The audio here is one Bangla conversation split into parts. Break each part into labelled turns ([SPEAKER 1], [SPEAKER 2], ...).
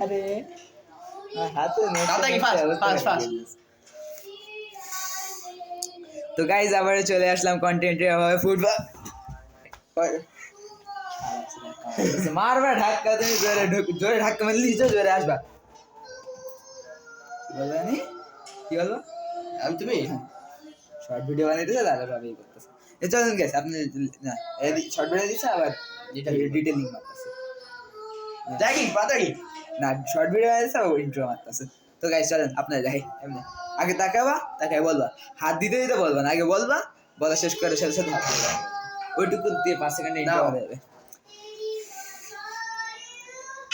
[SPEAKER 1] আরে হাতে তো গাইজ আবার চলে আসলাম কন্টেন্টের অভাবে ফুটবল মারবা ধাক্কা তুমি জোরে জোরে ধাক্কা মারলে নিচে জোরে আসবা কি বলবো
[SPEAKER 2] আমি তুমি
[SPEAKER 1] শর্ট ভিডিও বানাইতেছে তাহলে ভাবেই করতেছে চলুন গেছে আপনি না শর্ট ভিডিও দিচ্ছে আবার ডিটেলিং মারতেছে
[SPEAKER 2] দেখি পাতাড়ি
[SPEAKER 1] না শর্ট ভিডিও বানাইতেছে আবার ইন্ট্রো মারতেছে তো গাইজ চলেন আপনার দেখি এমনি আগে তাকাবা তাকাই বলবা হাত দিতে দিতে বলবা না আগে বলবা বলা শেষ করে সাথে সাথে হাত দিবা ওইটুকু দিয়ে 5 সেকেন্ডে ইন্ট্রো হয়ে যাবে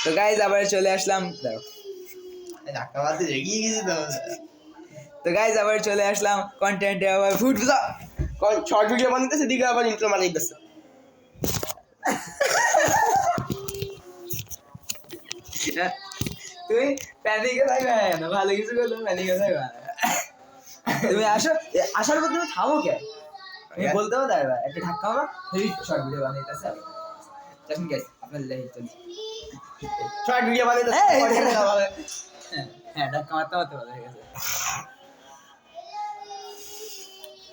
[SPEAKER 1] তো গাইজ আবার চলে আসলাম
[SPEAKER 2] ধাক্কা মারতে রেগিয়ে গেছি
[SPEAKER 1] তো গাইজ আবার চলে আসলাম কন্টেন্টে আবার ফুটবল
[SPEAKER 2] শর্ট ভিডিও বানাইতেছে দিকে আবার ইন্ট্রো মারাইতেছে
[SPEAKER 1] তুমি প্যানিকে থাকবে না ভালো কিছু করলে প্যানিকে থাকবে তুমি আসো আসার পর তুমি থামো কে তুমি বলতে পারো দাঁড়া একটা ধাক্কা মারো হেভি শর্ট ভিডিও বানাইতেছে জাস্ট গাইস আপনার লেগে চলছে
[SPEAKER 2] শর্ট ভিডিও বানাইতেছে
[SPEAKER 1] হ্যাঁ ধাক্কা মারতে মারতে ভালো হয়ে গেছে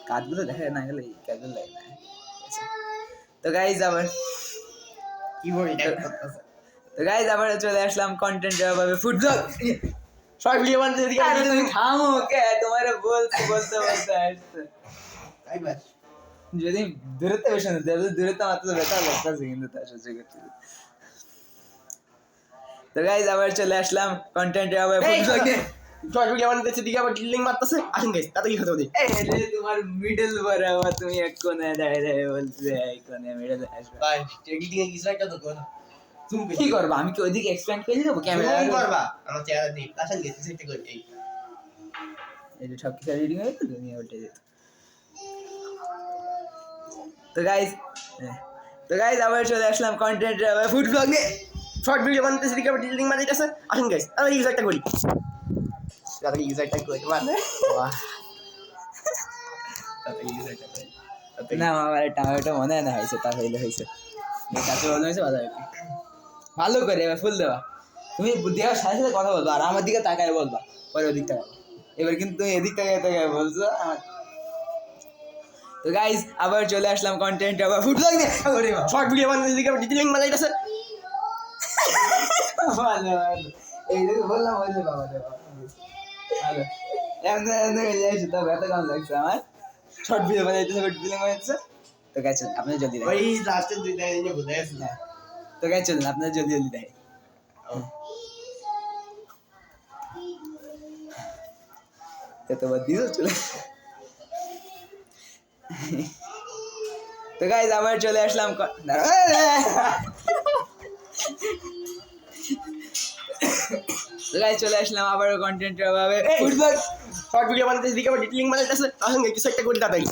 [SPEAKER 1] কাজগুলো দেখা না গেলে কাজগুলো লাগে না তো গাইজ আবার
[SPEAKER 2] কি বলি
[SPEAKER 1] তো গাইজ আবার চলে আসলাম কন্টেন্টের ভাবে ফুটবল
[SPEAKER 2] শর্ট ভিডিও বানাইতে দিকে
[SPEAKER 1] তুমি থামো কে তোমার বলতে বলতে বলতে আসছে
[SPEAKER 2] তাই বাস
[SPEAKER 1] যদি দূরত্ব বেশি না দূরত্ব মাত্র বেটার লাগতেছে কিন্তু তার সহ্য করতে তো গাইজ আবার চলে আসলাম কন্টেন্টের ভাবে ফুটবল
[SPEAKER 2] শর্ট ভিডিও বানাইতেছে দিকে আবার ডিলিং মারতেছে আসেন গাইস তাতে কি কথা বলি
[SPEAKER 1] এই তোমার মিডল বরাবর তুমি এক কোণে দাঁড়িয়ে বলতে এই কোণে মিডল আসবে
[SPEAKER 2] ভাই এডিটিং এ কিছু একটা তো কর তুমি
[SPEAKER 1] কি করবা আমি কি ওইদিকে এক্সপ্যান্ড করে দেবো ক্যামেরা
[SPEAKER 2] করবা আমার চেহারা দিই আসেন গাইস সেটা করি
[SPEAKER 1] এই যে সব কিছু রিডিং হয়ে তো দুনিয়া উঠে যেত তো গাইজ আবার চলে আসলাম কন্টেন্টের ভাবে ফুটবল নিয়ে
[SPEAKER 2] শর্ট ভিডিও বানাইতেছে দিকে আবার ডিলিং মারাইতেছে আসেন গাইস আমি ইউজ একটা করি তাতে ইউজ একটা করি মানে তাতে ইউজ একটা করি
[SPEAKER 1] না আমার টামাটো মনে হয় না হয়েছে তা হয়েছে কাছে মনে হয়েছে ভালো ভালো করে এবার ফুল দেওয়া তুমি দেওয়ার সাথে সাথে কথা বলবা আর আমার দিকে তাকায় বলবা পরে ওদিক তাকাবো এবার কিন্তু তুমি এদিক তাকায় বলছো তো গাইজ আবার চলে আসলাম কন্টেন্ট আবার ফুটবল নিয়ে
[SPEAKER 2] শর্ট ভিডিও বানাইতেছে দিকে আবার ডিলিং মারাইতেছে
[SPEAKER 1] ভালো এই দেখো বললাম বাবা রে ভালো এমনি যাইছি তো ব্যথা কম লাগছে আমার শর্ট ভিডিও বানাইতেছে বাট ডিলিং বানাইতেছে তো গাইজ আপনি জলদি
[SPEAKER 2] ওই লাস্টের দুই লাইন যে বুঝাই আছে না
[SPEAKER 1] তো গাইজ চলুন আপনার জলদি দেখে তো দিও চলে তো গাইজ আবার চলে আসলাম তো গাইজ চলে আসলাম আবার কন্টেন্টের অভাবে ফুটবল
[SPEAKER 2] শর্ট ভিডিও বানাইতেছে দিকে আবার ডিলিং মারাইতেছে আসেন গাইস কিছু একটা করি তাড়াতাড়ি